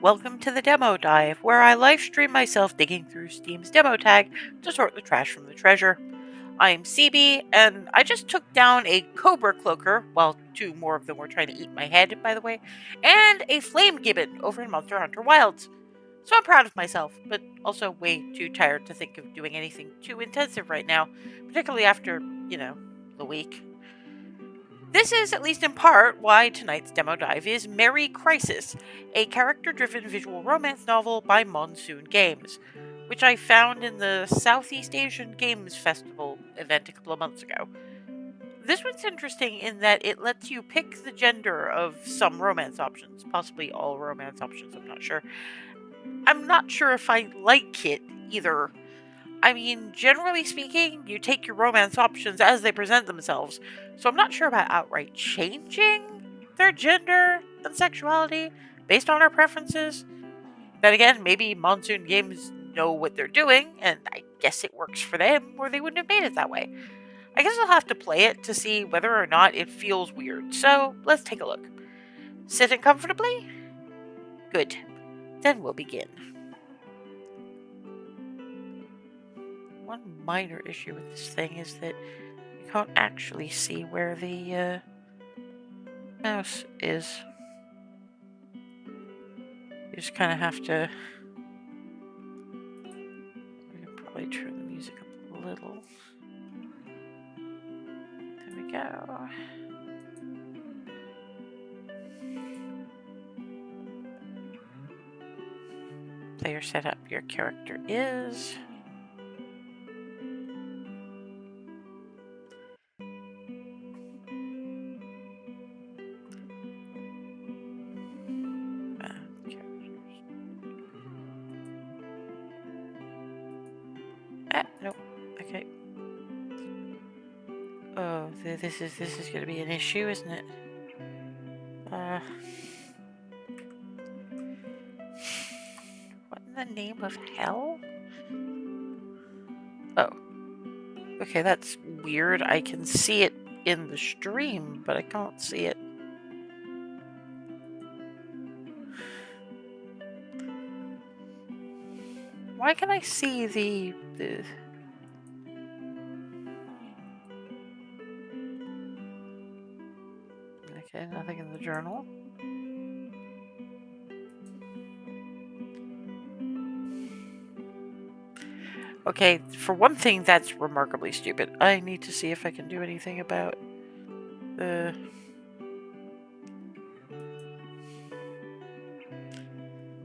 Welcome to the Demo Dive, where I live stream myself digging through Steam's demo tag to sort the trash from the treasure. I'm CB, and I just took down a Cobra Cloaker, while two more of them were trying to eat my head, by the way, and a Flame Gibbon over in Monster Hunter Wilds. So I'm proud of myself, but also way too tired to think of doing anything too intensive right now, particularly after, the week. This is, at least in part, why tonight's demo dive is Merry Crisis, a character-driven visual romance novel by Monsoon Games, which I found in the Southeast Asian Games Festival event a couple of months ago. This one's interesting in that it lets you pick the gender of some romance options, possibly all romance options, I'm not sure. I'm not sure if I like it either. I mean, generally speaking, you take your romance options as they present themselves, so I'm not sure about outright changing their gender and sexuality based on our preferences. Then again, maybe Monsoon Games know what they're doing, and I guess it works for them, or they wouldn't have made it that way. I guess I'll have to play it to see whether or not it feels weird, so let's take a look. Sitting comfortably? Good. Then we'll begin. One minor issue with this thing is that you can't actually see where the mouse is. You just kind of have to... We can probably turn the music up a little. There we go. Player setup. Your character is... Nope. Okay. Oh, this is gonna be an issue, isn't it? What in the name of hell? Oh. Okay, that's weird. I can see it in the stream, but I can't see it. Why can I see the... Okay, nothing in the journal. Okay, for one thing, that's remarkably stupid. I need to see if I can do anything about the...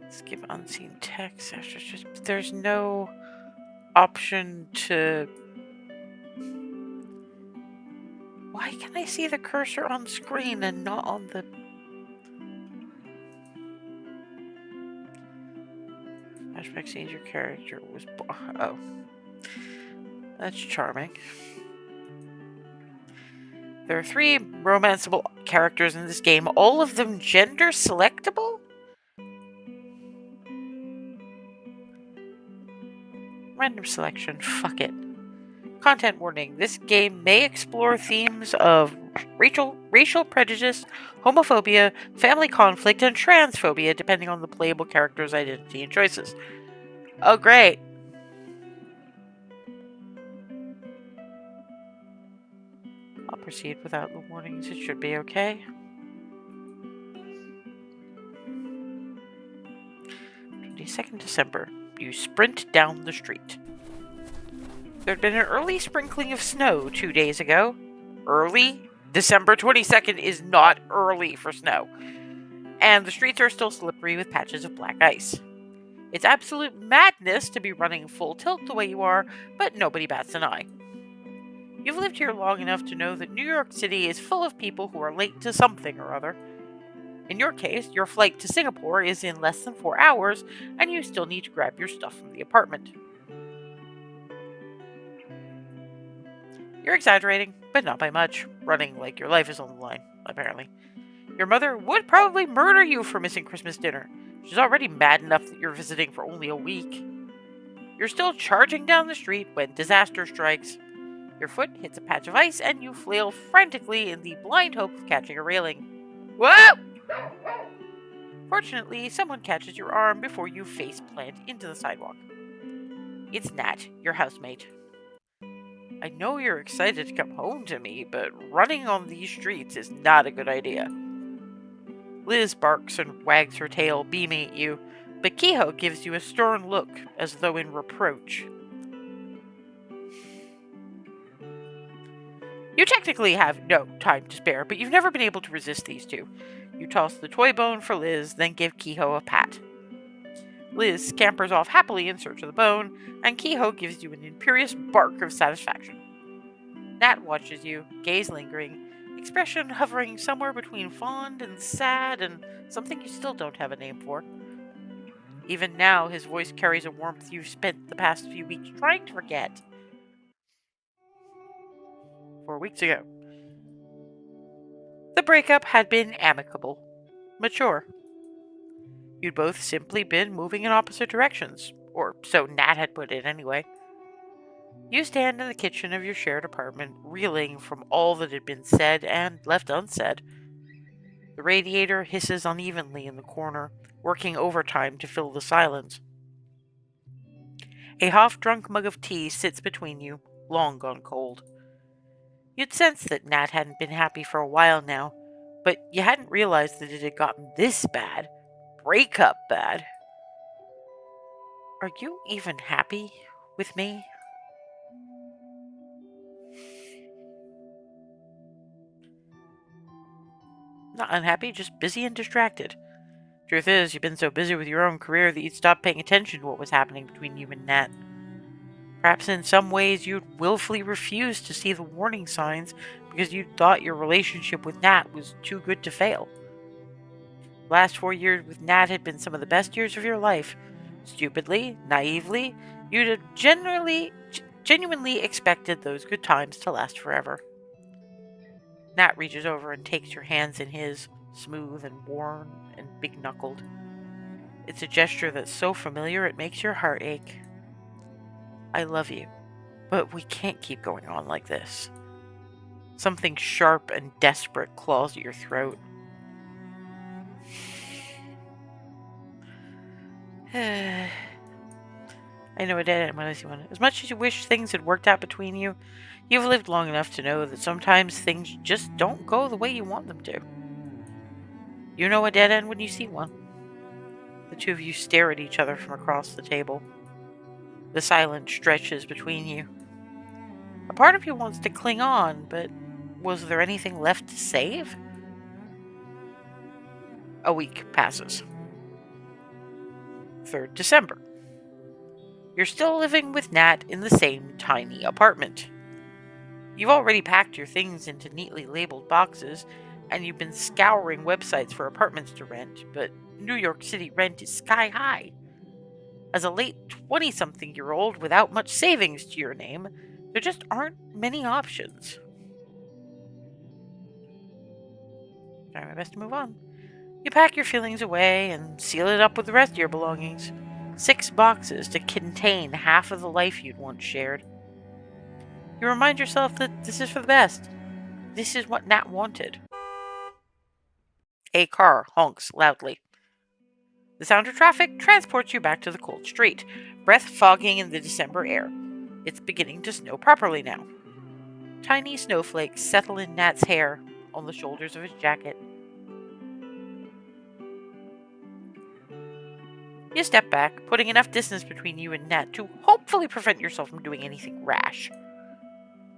Skip unseen text after... There's no option to... Why can I see the cursor on screen and not on the... Flashback scenes your character was... Oh. That's charming. There are 3 romanceable characters in this game, all of them gender selectable? Random selection, fuck it. Content warning, this game may explore themes of racial prejudice, homophobia, family conflict, and transphobia, depending on the playable character's identity and choices. Oh, great. I'll proceed without the warnings. It should be okay. 22nd December. You sprint down the street. There'd been an early sprinkling of snow 2 days ago. Early? December 22nd is not early for snow. And the streets are still slippery with patches of black ice. It's absolute madness to be running full tilt the way you are, but nobody bats an eye. You've lived here long enough to know that New York City is full of people who are late to something or other. In your case, your flight to Singapore is in less than 4 hours, and you still need to grab your stuff from the apartment. You're exaggerating, but not by much, running like your life is on the line, apparently. Your mother would probably murder you for missing Christmas dinner. She's already mad enough that you're visiting for only a week. You're still charging down the street when disaster strikes. Your foot hits a patch of ice and you flail frantically in the blind hope of catching a railing. Whoa! Fortunately, someone catches your arm before you face plant into the sidewalk. It's Nat, your housemate. I know you're excited to come home to me, but running on these streets is not a good idea. Liz barks and wags her tail, beaming at you, but Kehoe gives you a stern look, as though in reproach. You technically have no time to spare, but you've never been able to resist these two. You toss the toy bone for Liz, then give Kehoe a pat. Liz scampers off happily in search of the bone, and Kehoe gives you an imperious bark of satisfaction. Nat watches you, gaze lingering, expression hovering somewhere between fond and sad and something you still don't have a name for. Even now, his voice carries a warmth you've spent the past few weeks trying to forget. 4 weeks ago. The breakup had been amicable, mature. You'd both simply been moving in opposite directions, or so Nat had put it anyway. You stand in the kitchen of your shared apartment, reeling from all that had been said and left unsaid. The radiator hisses unevenly in the corner, working overtime to fill the silence. A half-drunk mug of tea sits between you, long gone cold. You'd sensed that Nat hadn't been happy for a while now, but you hadn't realized that it had gotten this bad. Breakup bad. Are you even happy with me? Not unhappy, just busy and distracted. Truth is, you've been so busy with your own career that you'd stopped paying attention to what was happening between you and Nat. Perhaps in some ways you'd willfully refused to see the warning signs because you thought your relationship with Nat was too good to fail. The last 4 years with Nat had been some of the best years of your life. Stupidly, naively, you'd have genuinely expected those good times to last forever. Nat reaches over and takes your hands in his, smooth and worn and big-knuckled. It's a gesture that's so familiar it makes your heart ache. I love you, but we can't keep going on like this. Something sharp and desperate claws at your throat. I know a dead end when I see one. As much as you wish things had worked out between you, you've lived long enough to know that sometimes things just don't go the way you want them to. You know a dead end when you see one. The two of you stare at each other from across the table. The silence stretches between you. A part of you wants to cling on, but was there anything left to save? A week passes. 3rd December. You're still living with Nat in the same tiny apartment. You've already packed your things into neatly labeled boxes, and you've been scouring websites for apartments to rent, but New York City rent is sky high. As a late 20-something-year-old without much savings to your name, there just aren't many options. Try my best to move on. You pack your feelings away and seal it up with the rest of your belongings. 6 boxes to contain half of the life you'd once shared. You remind yourself that this is for the best. This is what Nat wanted. A car honks loudly. The sound of traffic transports you back to the cold street, breath fogging in the December air. It's beginning to snow properly now. Tiny snowflakes settle in Nat's hair on the shoulders of his jacket. You step back, putting enough distance between you and Nat to hopefully prevent yourself from doing anything rash.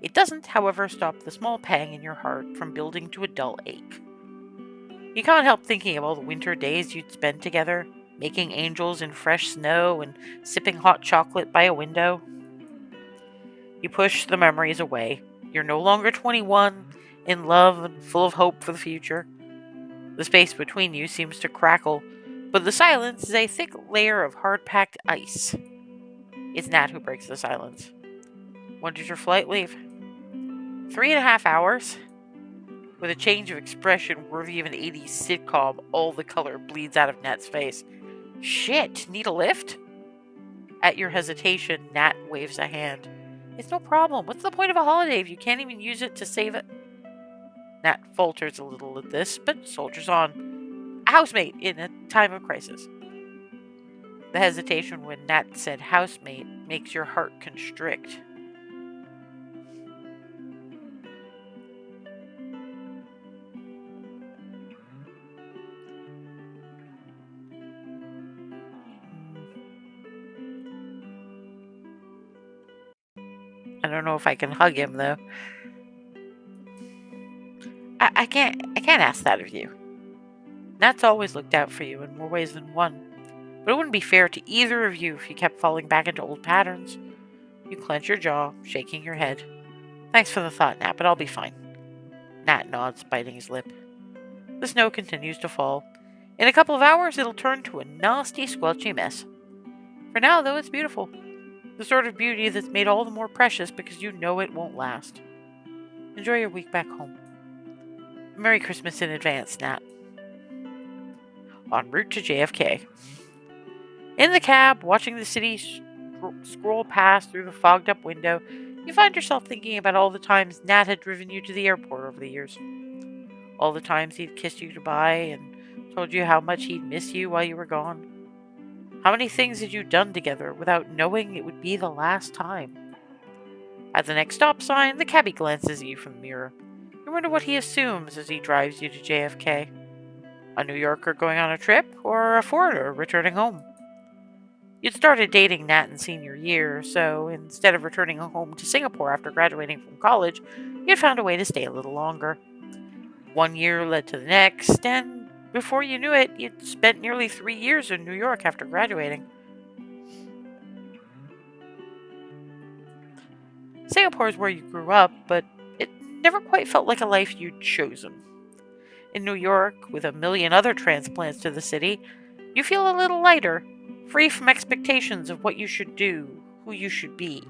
It doesn't, however, stop the small pang in your heart from building to a dull ache. You can't help thinking of all the winter days you'd spend together, making angels in fresh snow and sipping hot chocolate by a window. You push the memories away. You're no longer 21, in love and full of hope for the future. The space between you seems to crackle, but the silence is a thick layer of hard-packed ice. It's Nat who breaks the silence. When did your flight leave? 3.5 hours? With a change of expression worthy of an 80s sitcom, all the color bleeds out of Nat's face. Shit, need a lift? At your hesitation, Nat waves a hand. It's no problem. What's the point of a holiday if you can't even use it to save it? Nat falters a little at this, but soldiers on. housemate in a time of crisis. The hesitation when Nat said housemate makes your heart constrict. I don't know if I can hug him though. I can't ask that of you. Nat's always looked out for you in more ways than one. But it wouldn't be fair to either of you if you kept falling back into old patterns. You clench your jaw, shaking your head. Thanks for the thought, Nat, but I'll be fine. Nat nods, biting his lip. The snow continues to fall. In a couple of hours, it'll turn to a nasty, squelchy mess. For now, though, it's beautiful. The sort of beauty that's made all the more precious because you know it won't last. Enjoy your week back home. Merry Christmas in advance, Nat. En route to JFK. In the cab, watching the city scroll past through the fogged-up window, you find yourself thinking about all the times Nat had driven you to the airport over the years. All the times he'd kissed you goodbye and told you how much he'd miss you while you were gone. How many things had you done together without knowing it would be the last time? At the next stop sign, the cabbie glances at you from the mirror. You wonder what he assumes as he drives you to JFK. A New Yorker going on a trip, or a foreigner returning home? You'd started dating Nat in senior year, so instead of returning home to Singapore after graduating from college, you'd found a way to stay a little longer. 1 year led to the next, and before you knew it, you'd spent nearly 3 years in New York after graduating. Singapore is where you grew up, but it never quite felt like a life you'd chosen. In New York, with a million other transplants to the city, you feel a little lighter, free from expectations of what you should do, who you should be.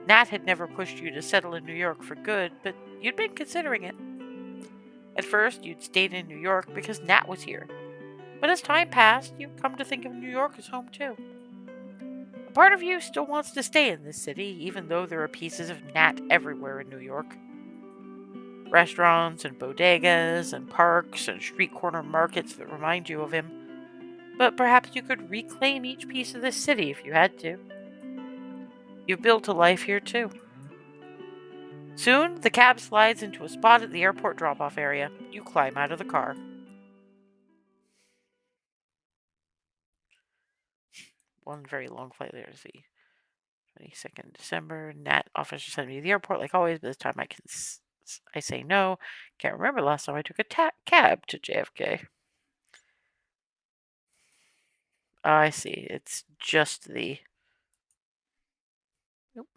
Nat had never pushed you to settle in New York for good, but you'd been considering it. At first, you'd stayed in New York because Nat was here, but as time passed, you've come to think of New York as home too. A part of you still wants to stay in this city, even though there are pieces of Nat everywhere in New York. Restaurants and bodegas and parks and street corner markets that remind you of him. But perhaps you could reclaim each piece of this city if you had to. You've built a life here too. Soon, the cab slides into a spot at the airport drop-off area. You climb out of the car. One very long flight later, see. 22nd December. Nat offers to send me to the airport like always, but this time I say no. Can't remember the last time I took a cab to JFK. I see. It's just the... Nope.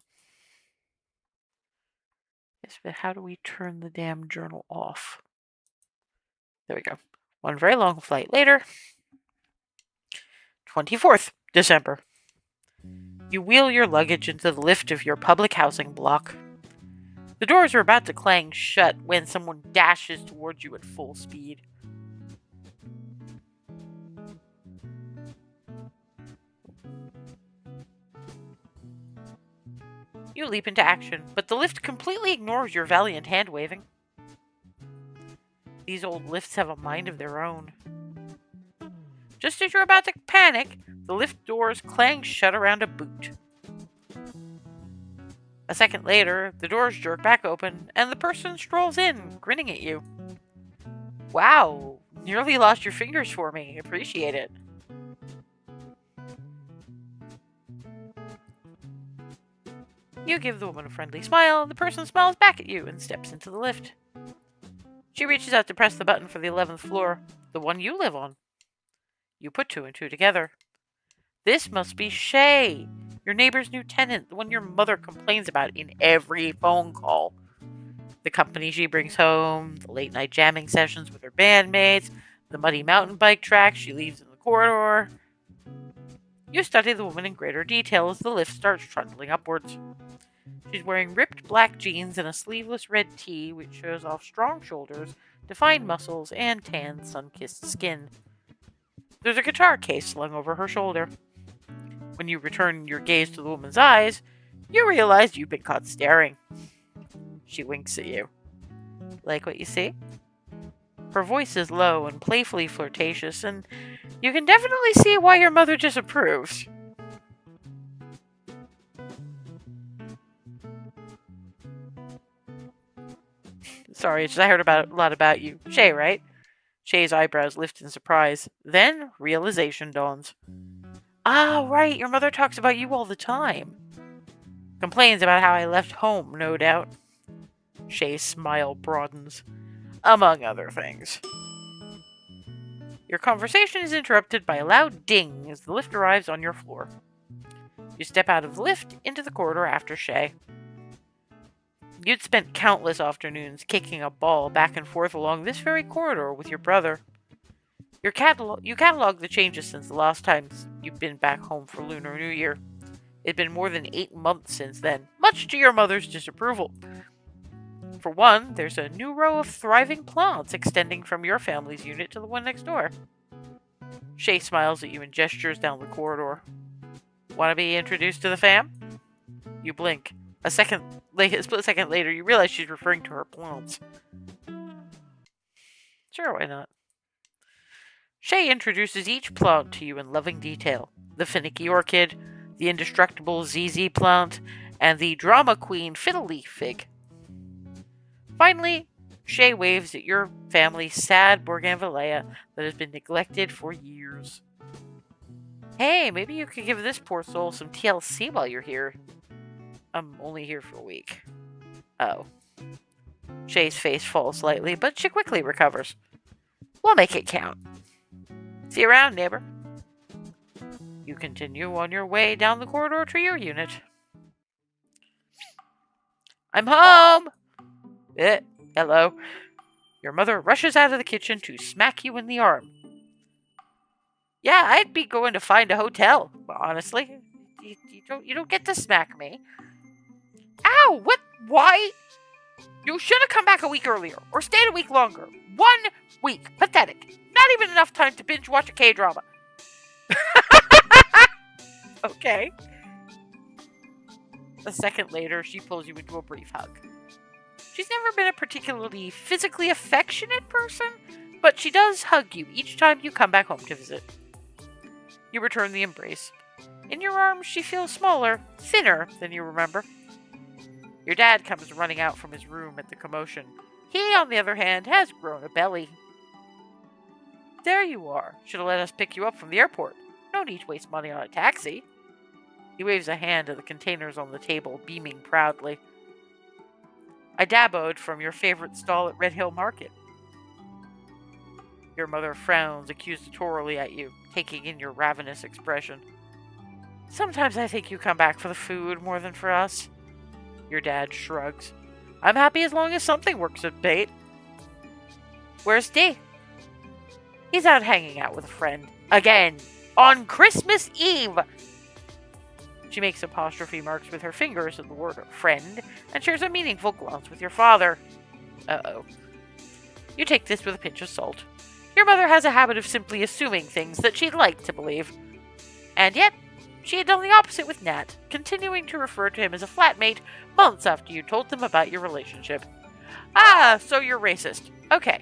Yes, but how do we turn the damn journal off? There we go. One very long flight later. 24th December. You wheel your luggage into the lift of your public housing block. The doors are about to clang shut when someone dashes towards you at full speed. You leap into action, but the lift completely ignores your valiant hand-waving. These old lifts have a mind of their own. Just as you're about to panic, the lift doors clang shut around a boot. A second later, the doors jerk back open, and the person strolls in, grinning at you. Wow, nearly lost your fingers for me. Appreciate it. You give the woman a friendly smile, and the person smiles back at you and steps into the lift. She reaches out to press the button for the 11th floor, the one you live on. You put two and two together. This must be Shay, your neighbor's new tenant, the one your mother complains about in every phone call. The company she brings home, the late-night jamming sessions with her bandmates, the muddy mountain bike track she leaves in the corridor. You study the woman in greater detail as the lift starts trundling upwards. She's wearing ripped black jeans and a sleeveless red tee which shows off strong shoulders, defined muscles, and tan, sun-kissed skin. There's a guitar case slung over her shoulder. When you return your gaze to the woman's eyes, you realize you've been caught staring. She winks at you. Like what you see? Her voice is low and playfully flirtatious, and you can definitely see why your mother disapproves. Sorry, I heard a lot about you. Shay, right? Shay's eyebrows lift in surprise. Then realization dawns. Ah, right, your mother talks about you all the time. Complains about how I left home, no doubt. Shay's smile broadens. Among other things. Your conversation is interrupted by a loud ding as the lift arrives on your floor. You step out of the lift into the corridor after Shay. You'd spent countless afternoons kicking a ball back and forth along this very corridor with your brother. You catalog the changes since the last time you've been back home for Lunar New Year. It'd been more than 8 months since then, much to your mother's disapproval. For one, there's a new row of thriving plants extending from your family's unit to the one next door. Shay smiles at you and gestures down the corridor. Want to be introduced to the fam? You blink. A split second later, you realize she's referring to her plants. Sure, why not? Shay introduces each plant to you in loving detail. The finicky orchid, the indestructible ZZ plant, and the drama queen fiddle-leaf fig. Finally, Shay waves at your family's sad bougainvillea that has been neglected for years. Hey, maybe you could give this poor soul some TLC while you're here. I'm only here for a week. Oh. Shay's face falls slightly, but she quickly recovers. We'll make it count. See you around, neighbor. You continue on your way down the corridor to your unit. I'm home! Hello. Your mother rushes out of the kitchen to smack you in the arm. Yeah, I'd be going to find a hotel, honestly. You don't get to smack me. Ow! What? Why? You should have come back a week earlier, or stayed a week longer. 1 week. Pathetic. Not even enough time to binge watch a K-drama. Okay. A second later, she pulls you into a brief hug. She's never been a particularly physically affectionate person, but she does hug you each time you come back home to visit. You return the embrace. In your arms, she feels smaller, thinner than you remember. Your dad comes running out from his room at the commotion. He, on the other hand, has grown a belly. There you are. Should have let us pick you up from the airport. No need to waste money on a taxi. He waves a hand at the containers on the table, beaming proudly. I daboed from your favorite stall at Red Hill Market. Your mother frowns accusatorily at you, taking in your ravenous expression. Sometimes I think you come back for the food more than for us. Your dad shrugs. I'm happy as long as something works at bait. Where's Dee? He's out hanging out with a friend. Again! On Christmas Eve! She makes apostrophe marks with her fingers at the word friend and shares a meaningful glance with your father. Uh-oh. You take this with a pinch of salt. Your mother has a habit of simply assuming things that she'd like to believe. And yet, she had done the opposite with Nat, continuing to refer to him as a flatmate months after you told them about your relationship. Ah, so you're racist. Okay.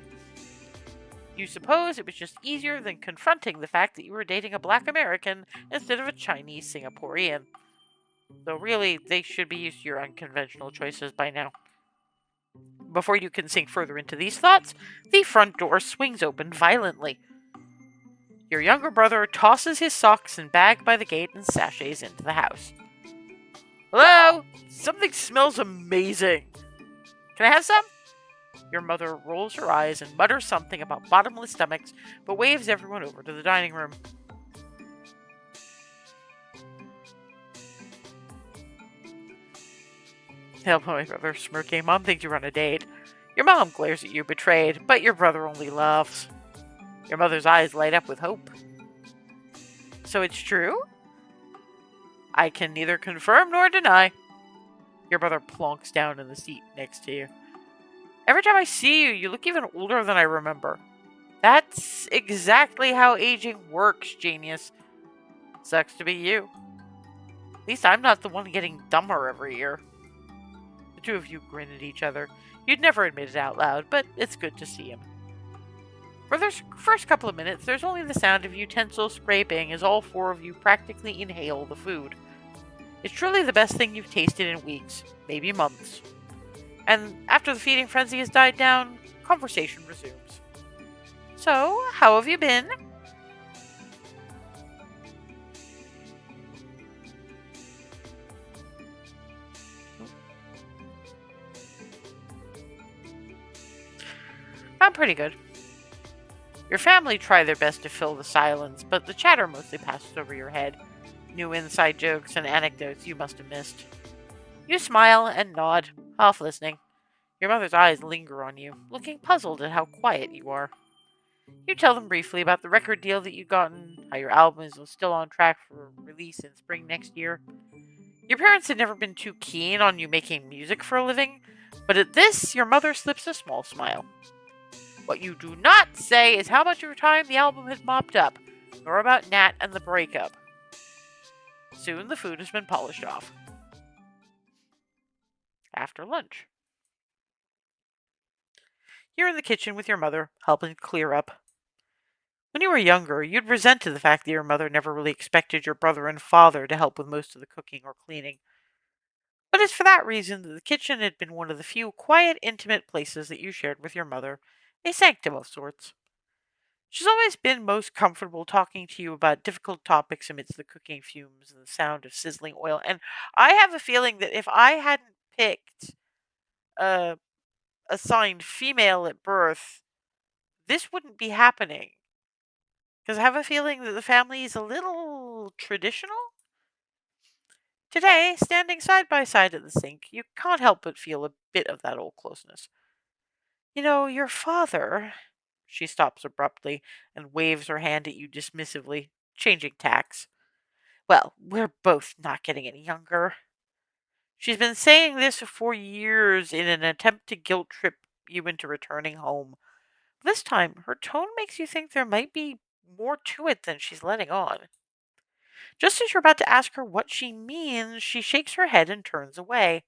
You suppose it was just easier than confronting the fact that you were dating a black American instead of a Chinese Singaporean. Though really, they should be used to your unconventional choices by now. Before you can sink further into these thoughts, the front door swings open violently. Your younger brother tosses his socks and bag by the gate and sashays into the house. Hello? Something smells amazing. Can I have some? Your mother rolls her eyes and mutters something about bottomless stomachs, but waves everyone over to the dining room. Help my brother smirking. Mom thinks you're on a date. Your mom glares at you, betrayed, but your brother only laughs. Your mother's eyes light up with hope. So it's true? I can neither confirm nor deny. Your brother plonks down in the seat next to you. Every time I see you, you look even older than I remember. That's exactly how aging works, genius. Sucks to be you. At least I'm not the one getting dumber every year. The two of you grin at each other. You'd never admit it out loud, but it's good to see him. For the first couple of minutes, there's only the sound of utensils scraping as all four of you practically inhale the food. It's truly the best thing you've tasted in weeks, maybe months. And after the feeding frenzy has died down, conversation resumes. So, how have you been? I'm pretty good. Your family try their best to fill the silence, but the chatter mostly passes over your head. New inside jokes and anecdotes you must have missed. You smile and nod, half listening. Your mother's eyes linger on you, looking puzzled at how quiet you are. You tell them briefly about the record deal that you've gotten, how your album is still on track for release in spring next year. Your parents had never been too keen on you making music for a living, but at this, your mother slips a small smile. What you do not say is how much of your time the album has mopped up, nor about Nat and the breakup. Soon the food has been polished off. After lunch, you're in the kitchen with your mother, helping clear up. When you were younger, you'd resented the fact that your mother never really expected your brother and father to help with most of the cooking or cleaning. But it's for that reason that the kitchen had been one of the few quiet, intimate places that you shared with your mother, a sanctum of sorts. She's always been most comfortable talking to you about difficult topics amidst the cooking fumes and the sound of sizzling oil. And I have a feeling that if I hadn't picked a assigned female at birth, this wouldn't be happening. Because I have a feeling that the family is a little traditional. Today, standing side by side at the sink, you can't help but feel a bit of that old closeness. You know, your father. She stops abruptly and waves her hand at you dismissively, changing tacks. Well, we're both not getting any younger. She's been saying this for years in an attempt to guilt trip you into returning home. This time, her tone makes you think there might be more to it than she's letting on. Just as you're about to ask her what she means, she shakes her head and turns away.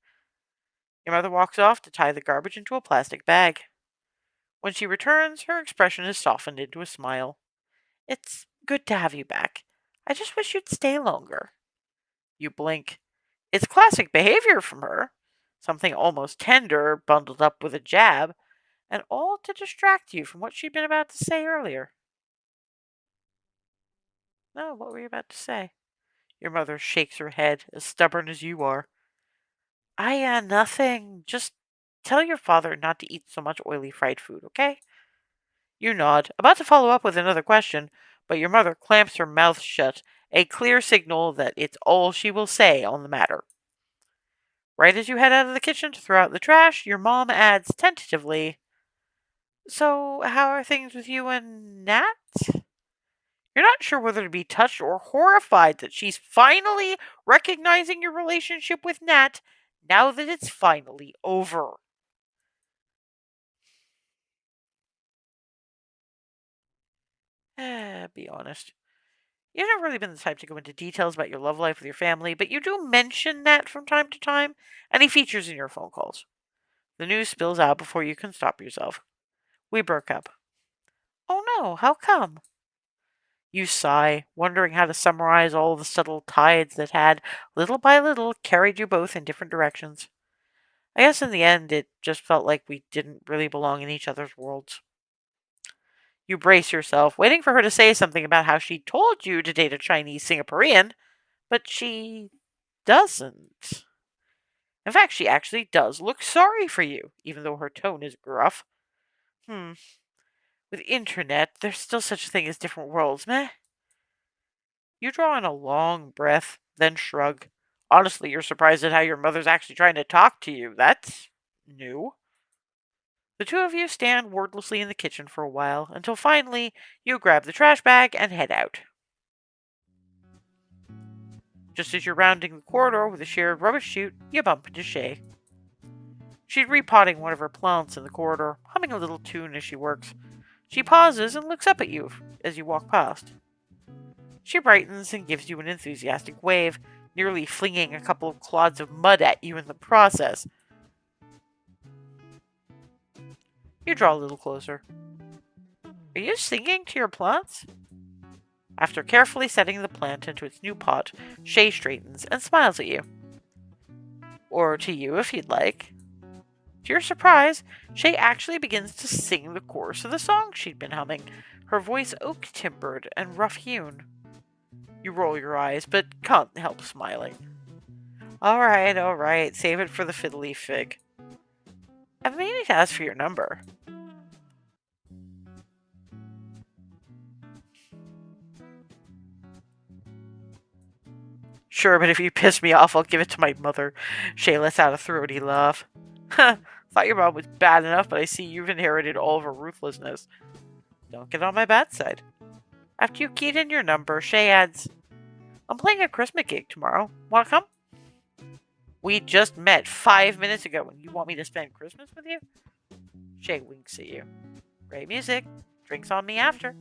Your mother walks off to tie the garbage into a plastic bag. When she returns, her expression is softened into a smile. It's good to have you back. I just wish you'd stay longer. You blink. It's classic behavior from her. Something almost tender bundled up with a jab, and all to distract you from what she'd been about to say earlier. No, what were you about to say? Your mother shakes her head, as stubborn as you are. Nothing. Just tell your father not to eat so much oily fried food, okay? You nod, about to follow up with another question, but your mother clamps her mouth shut, a clear signal that it's all she will say on the matter. Right as you head out of the kitchen to throw out the trash, your mom adds tentatively, So, how are things with you and Nat? You're not sure whether to be touched or horrified that she's finally recognizing your relationship with Nat now that it's finally over. Be honest. You've never really been the type to go into details about your love life with your family, but you do mention Nat from time to time, and he features in your phone calls. The news spills out before you can stop yourself. We broke up. Oh no, how come? You sigh, wondering how to summarize all the subtle tides that had, little by little, carried you both in different directions. I guess in the end, it just felt like we didn't really belong in each other's worlds. You brace yourself, waiting for her to say something about how she told you to date a Chinese Singaporean, but she doesn't. In fact, she actually does look sorry for you, even though her tone is gruff. Hmm. With internet, there's still such a thing as different worlds, meh? You draw in a long breath, then shrug. Honestly, you're surprised at how your mother's actually trying to talk to you. That's new. The two of you stand wordlessly in the kitchen for a while, until finally you grab the trash bag and head out. Just as you're rounding the corridor with a shared rubbish chute, you bump into Shay. She's repotting one of her plants in the corridor, humming a little tune as she works. She pauses and looks up at you as you walk past. She brightens and gives you an enthusiastic wave, nearly flinging a couple of clods of mud at you in the process. You draw a little closer. Are you singing to your plants? After carefully setting the plant into its new pot, Shay straightens and smiles at you. Or to you if you'd like. To your surprise, Shay actually begins to sing the chorus of the song she'd been humming, her voice oak-timbered and rough-hewn. You roll your eyes, but can't help smiling. All right, save it for the fiddly fig. I've been meaning to ask for your number. Sure, but if you piss me off, I'll give it to my mother. Shay lets out a throaty laugh. Thought your mom was bad enough, but I see you've inherited all of her ruthlessness. Don't get on my bad side. After you keyed in your number, Shay adds, I'm playing a Christmas gig tomorrow. Wanna come? We just met 5 minutes ago and you want me to spend Christmas with you? Shay winks at you. Great music. Drinks on me after.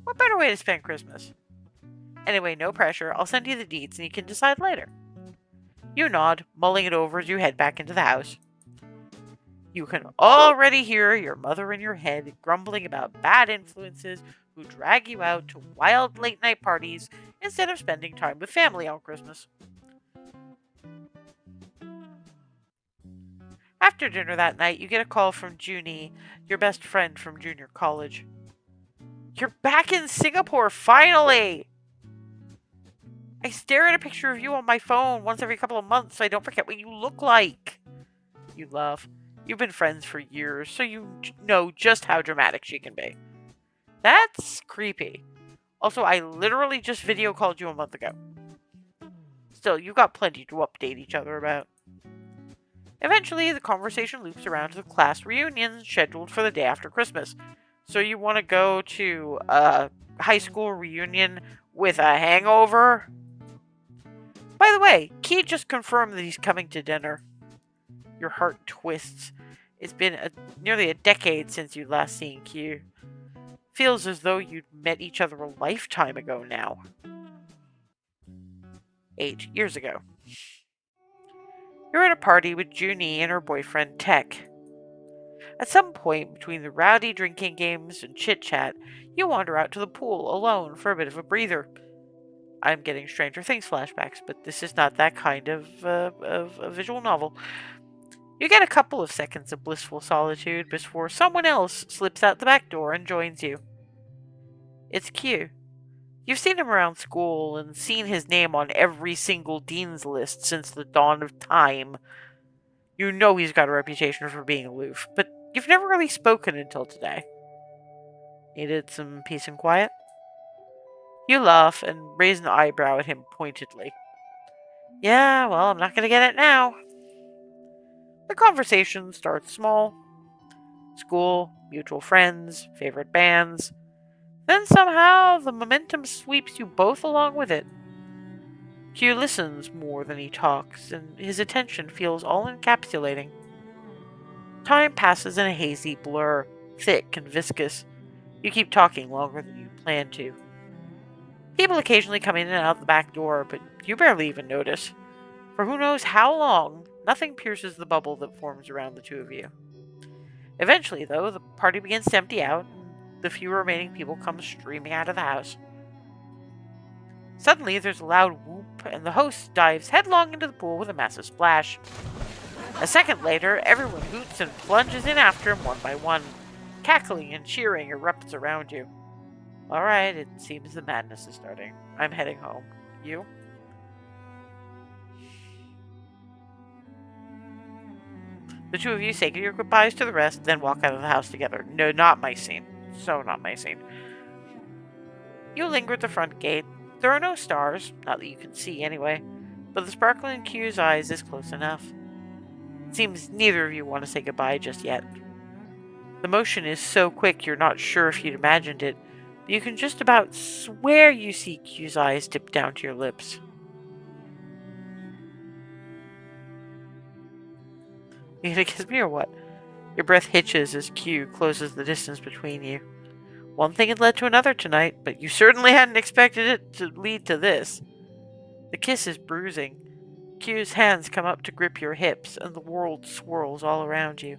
What better way to spend Christmas? Anyway, no pressure. I'll send you the deeds and you can decide later. You nod, mulling it over as you head back into the house. You can already hear your mother in your head grumbling about bad influences who drag you out to wild late-night parties instead of spending time with family on Christmas. After dinner that night, you get a call from Junie, your best friend from junior college. You're back in Singapore, finally! I stare at a picture of you on my phone once every couple of months so I don't forget what you look like. You laugh. You've been friends for years, so you know just how dramatic she can be. That's creepy. Also, I literally just video called you a month ago. Still, you've got plenty to update each other about. Eventually, the conversation loops around to the class reunion scheduled for the day after Christmas. So you want to go to a high school reunion with a hangover? By the way, Key just confirmed that he's coming to dinner. Your heart twists. It's been nearly a decade since you'd last seen Q. Feels as though you'd met each other a lifetime ago now. 8 years ago. You're at a party with Junie and her boyfriend Tech. At some point between the rowdy drinking games and chit-chat, you wander out to the pool alone for a bit of a breather. I'm getting Stranger Things flashbacks, but this is not that kind of a visual novel. You get a couple of seconds of blissful solitude before someone else slips out the back door and joins you. It's Q. You've seen him around school and seen his name on every single dean's list since the dawn of time. You know he's got a reputation for being aloof, but you've never really spoken until today. Needed some peace and quiet? You laugh and raise an eyebrow at him pointedly. Yeah, well, I'm not going to get it now. The conversation starts small. School, mutual friends, favorite bands. Then somehow the momentum sweeps you both along with it. Q listens more than he talks, and his attention feels all-encapsulating. Time passes in a hazy blur, thick and viscous. You keep talking longer than you plan to. People occasionally come in and out the back door, but you barely even notice. For who knows how long, nothing pierces the bubble that forms around the two of you. Eventually, though, the party begins to empty out, and the few remaining people come streaming out of the house. Suddenly, there's a loud whoop, and the host dives headlong into the pool with a massive splash. A second later, everyone hoots and plunges in after him one by one. Cackling and cheering erupts around you. Alright, it seems the madness is starting. I'm heading home. You? The two of you say your goodbyes to the rest, then walk out of the house together. No, not my scene. So not my scene. You linger at the front gate. There are no stars, not that you can see anyway, but the sparkle in Q's eyes is close enough. It seems neither of you want to say goodbye just yet. The motion is so quick you're not sure if you'd imagined it, but you can just about swear you see Q's eyes dip down to your lips. You gonna kiss me or what? Your breath hitches as Q closes the distance between you. One thing had led to another tonight, but you certainly hadn't expected it to lead to this. The kiss is bruising. Q's hands come up to grip your hips, and the world swirls all around you.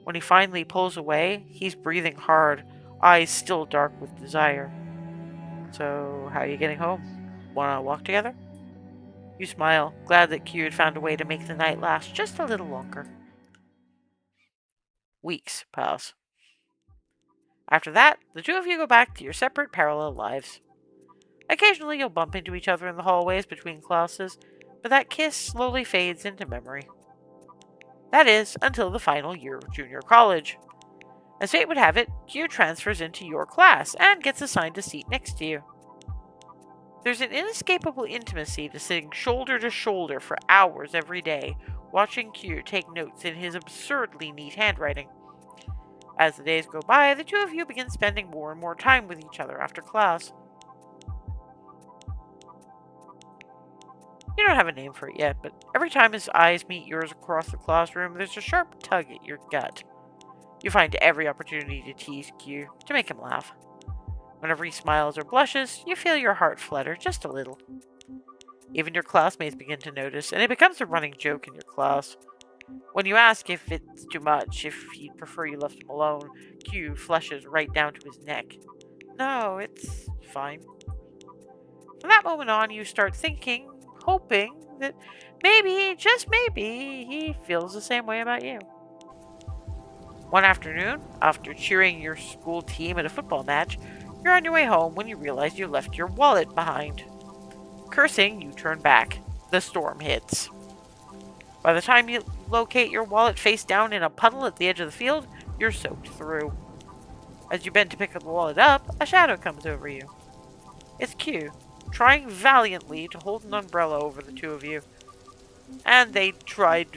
When he finally pulls away, he's breathing hard, eyes still dark with desire. So, how are you getting home? Wanna walk together? You smile, glad that Q had found a way to make the night last just a little longer. Weeks pass. After that, the two of you go back to your separate parallel lives. Occasionally, you'll bump into each other in the hallways between classes, but that kiss slowly fades into memory. That is, until the final year of junior college. As fate would have it, Q transfers into your class and gets assigned a seat next to you. There's an inescapable intimacy to sitting shoulder to shoulder for hours every day, watching Q take notes in his absurdly neat handwriting. As the days go by, the two of you begin spending more and more time with each other after class. You don't have a name for it yet, but every time his eyes meet yours across the classroom, there's a sharp tug at your gut. You find every opportunity to tease Q, to make him laugh. Whenever he smiles or blushes, you feel your heart flutter just a little. Even your classmates begin to notice, and it becomes a running joke in your class. When you ask if it's too much, if he'd prefer you left him alone, Q flushes right down to his neck. No, it's fine. From that moment on, you start thinking, hoping that maybe, just maybe, he feels the same way about you. One afternoon, after cheering your school team at a football match, you're on your way home when you realize you left your wallet behind. Cursing, you turn back. The storm hits. By the time you locate your wallet face down in a puddle at the edge of the field, you're soaked through. As you bend to pick the wallet up, a shadow comes over you. It's Q, trying valiantly to hold an umbrella over the two of you. And they tried,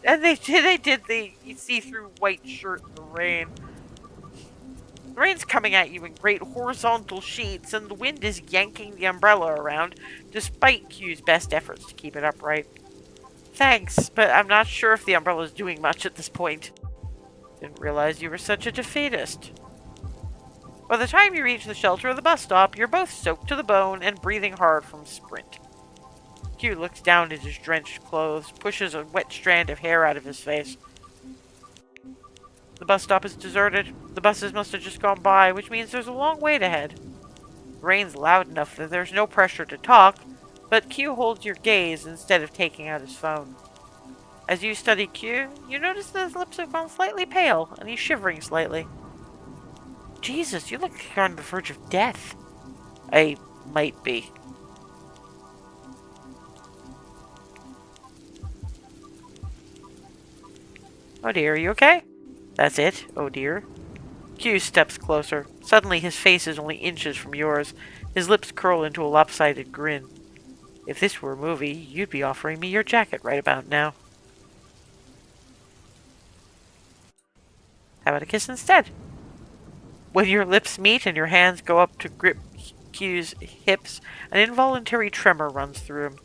and they did the see-through white shirt in the rain. The rain's coming at you in great horizontal sheets, and the wind is yanking the umbrella around, despite Q's best efforts to keep it upright. Thanks, but I'm not sure if the umbrella's doing much at this point. Didn't realize you were such a defeatist. By the time you reach the shelter of the bus stop, you're both soaked to the bone and breathing hard from sprint. Q looks down at his drenched clothes, pushes a wet strand of hair out of his face. The bus stop is deserted. The buses must have just gone by, which means there's a long wait ahead. The rain's loud enough that there's no pressure to talk, but Q holds your gaze instead of taking out his phone. As you study Q, you notice that his lips have gone slightly pale, and he's shivering slightly. Jesus, you look like you're on the verge of death. I might be. Oh dear, are you okay? That's it, oh dear. Q steps closer. Suddenly his face is only inches from yours. His lips curl into a lopsided grin. If this were a movie, you'd be offering me your jacket right about now. How about a kiss instead? When your lips meet and your hands go up to grip Q's hips, an involuntary tremor runs through him.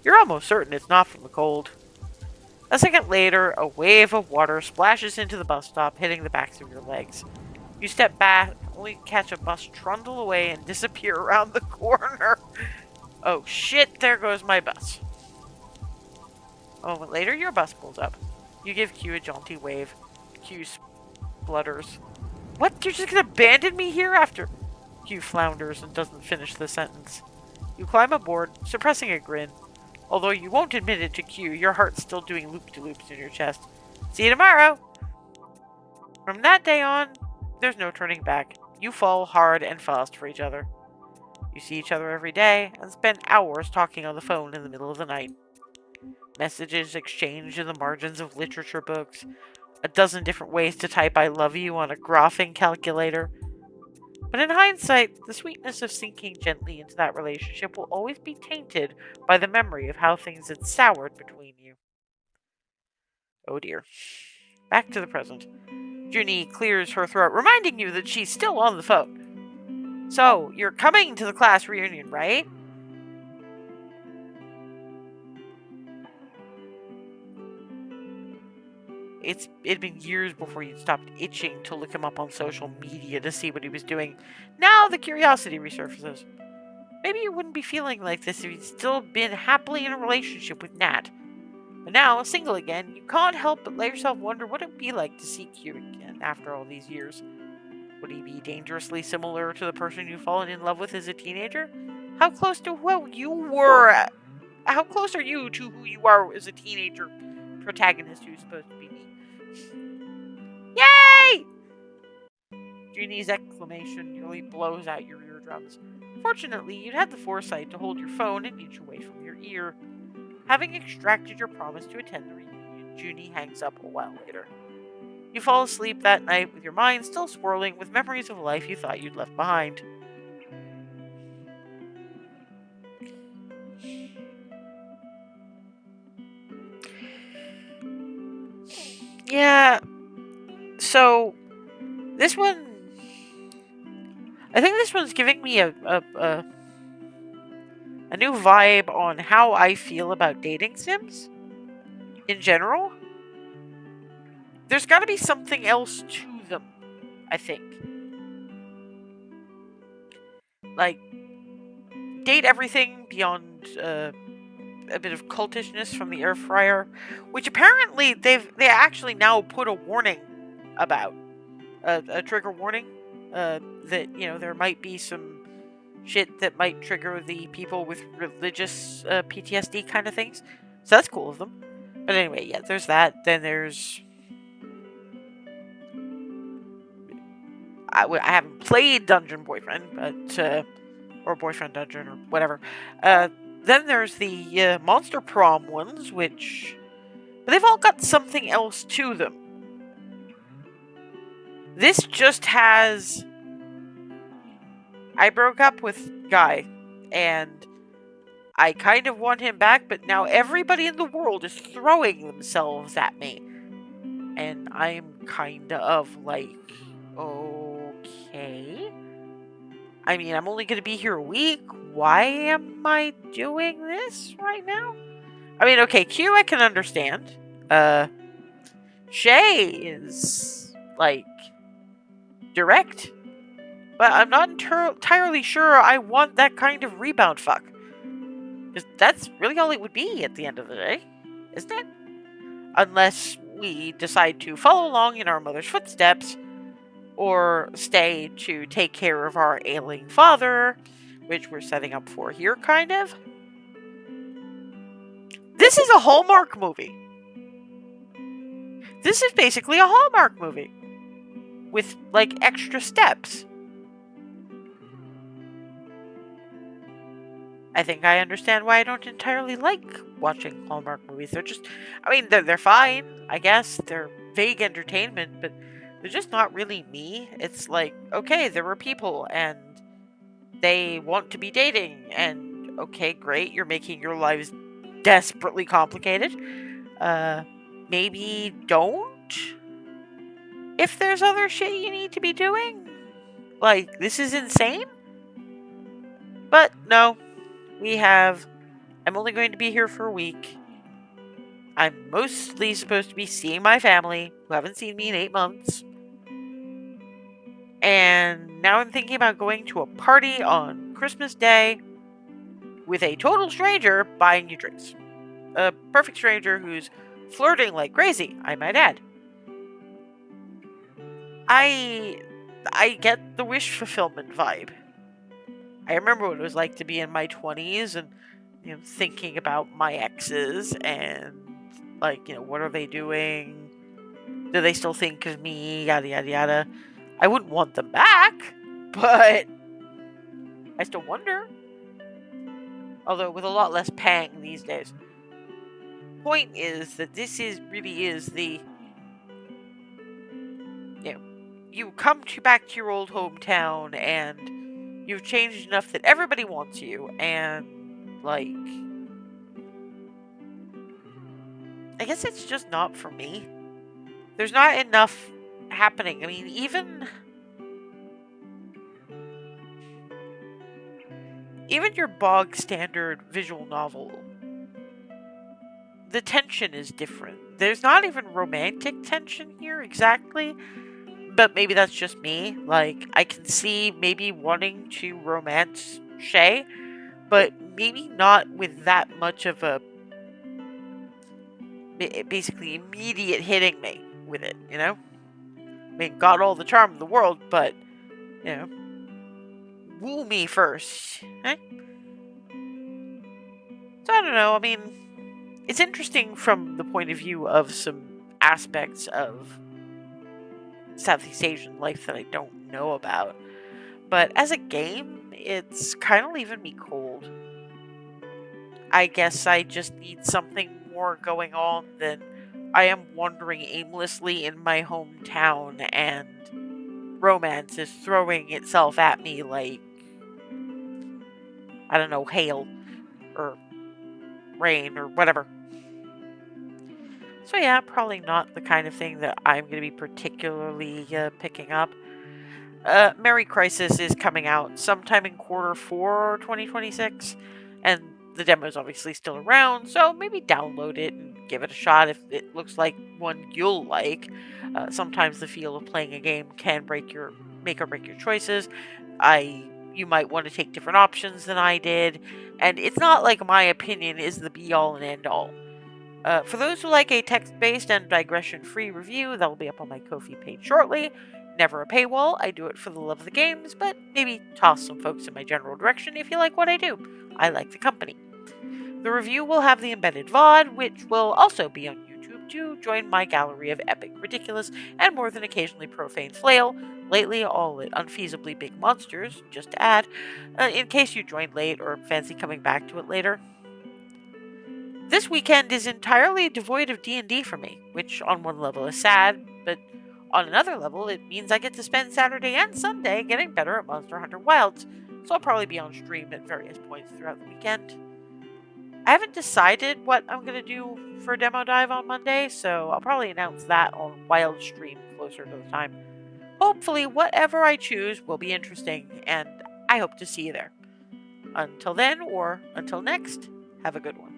You're almost certain it's not from the cold. A second later, a wave of water splashes into the bus stop, hitting the backs of your legs. You step back, only to catch a bus trundle away and disappear around the corner. Oh shit, there goes my bus. A moment later, your bus pulls up. You give Q a jaunty wave. Q splutters. What? You're just gonna abandon me here after? Q flounders and doesn't finish the sentence. You climb aboard, suppressing a grin. Although you won't admit it to Q, your heart's still doing loop-de-loops in your chest. See you tomorrow! From that day on, there's no turning back. You fall hard and fast for each other. You see each other every day and spend hours talking on the phone in the middle of the night. Messages exchanged in the margins of literature books. A dozen different ways to type I love you on a graphing calculator. But in hindsight, the sweetness of sinking gently into that relationship will always be tainted by the memory of how things had soured between you. Oh dear. Back to the present. Junie clears her throat, reminding you that she's still on the phone. So, you're coming to the class reunion, right? It'd been years before you'd stopped itching to look him up on social media to see what he was doing. Now the curiosity resurfaces. Maybe you wouldn't be feeling like this if you'd still been happily in a relationship with Nat. But now, single again, you can't help but let yourself wonder what it'd be like to see Q again after all these years. Would he be dangerously similar to the person you've fallen in love with as a teenager? How close to who you were? How close are you to who you are as a teenager protagonist who's supposed to be me? Yay! Jeannie's exclamation nearly blows out your eardrums. Fortunately, you'd had the foresight to hold your phone an inch away from your ear. Having extracted your promise to attend the reunion, Junie hangs up a while later. You fall asleep that night with your mind still swirling with memories of a life you thought you'd left behind. Yeah, so this one, I think this one's giving me a new vibe on how I feel about dating sims in general. There's got to be something else to them, I think. Like, date everything beyond a bit of cultishness from the air fryer, which apparently they actually now put a warning about, a trigger warning, that there might be some shit that might trigger the people with religious PTSD kind of things. So that's cool of them. But anyway, yeah, there's that. Then there's I haven't played Dungeon Boyfriend, but or Boyfriend Dungeon or whatever. Then there's the Monster Prom ones, but they've all got something else to them. This just has, I broke up with Guy, and I kind of want him back, but now everybody in the world is throwing themselves at me. And I'm kind of like, okay. I mean, I'm only going to be here a week. Why am I doing this right now? I mean, okay, Q I can understand. Shay is, like, direct. But I'm not entirely sure I want that kind of rebound fuck. Because that's really all it would be at the end of the day, isn't it? Unless we decide to follow along in our mother's footsteps, or stay to take care of our ailing father, which we're setting up for here, kind of. This is a Hallmark movie. This is basically a Hallmark movie with, like, extra steps. I think I understand why I don't entirely like watching Hallmark movies. They're fine, I guess. They're vague entertainment, but they're just not really me. It's like, okay, there were people, and they want to be dating, and okay, great, you're making your lives desperately complicated. Maybe don't, if there's other shit you need to be doing. Like, this is insane. But no, I'm only going to be here for a week. I'm mostly supposed to be seeing my family, who haven't seen me in 8 months. And now I'm thinking about going to a party on Christmas Day with a total stranger buying you drinks. A perfect stranger who's flirting like crazy, I might add. I get the wish fulfillment vibe. I remember what it was like to be in my 20s and thinking about my exes and, like, what are they doing? Do they still think of me? Yada, yada, yada. I wouldn't want them back, but I still wonder. Although with a lot less pang these days. Point is that this really is the, you come back to your old hometown and you've changed enough that everybody wants you, and, like, I guess it's just not for me. There's not enough happening. I mean, even your bog standard visual novel, the tension is different. There's not even romantic tension here exactly, but maybe that's just me. Like, I can see maybe wanting to romance Shay, but maybe not with that much of a basically immediate hitting me with it, I mean, got all the charm in the world, but woo me first. Eh? So I don't know. I mean, it's interesting from the point of view of some aspects of Southeast Asian life that I don't know about. But as a game, it's kind of leaving me cold. I guess I just need something more going on than I am wandering aimlessly in my hometown and romance is throwing itself at me like, I don't know, hail or rain or whatever. So yeah, probably not the kind of thing that I'm going to be particularly picking up. Merry Crisis is coming out sometime in Q4 2026, and the demo is obviously still around, so maybe download it and give it a shot if it looks like one you'll like. Sometimes the feel of playing a game can make or break your choices. You might want to take different options than I did, and it's not like my opinion is the be all and end all. For those who like a text-based and digression-free review, that'll be up on my Ko-fi page shortly. Never a paywall, I do it for the love of the games, but maybe toss some folks in my general direction if you like what I do. I like the company. The review will have the embedded VOD, which will also be on YouTube to join my gallery of epic, ridiculous, and more than occasionally profane flail, lately all at unfeasibly big monsters, just to add, in case you joined late or fancy coming back to it later. This weekend is entirely devoid of D&D for me, which on one level is sad, but on another level it means I get to spend Saturday and Sunday getting better at Monster Hunter Wilds, so I'll probably be on stream at various points throughout the weekend. I haven't decided what I'm going to do for Demo Dive on Monday, so I'll probably announce that on Wild Stream closer to the time. Hopefully, whatever I choose will be interesting, and I hope to see you there. Until then, or until next, have a good one.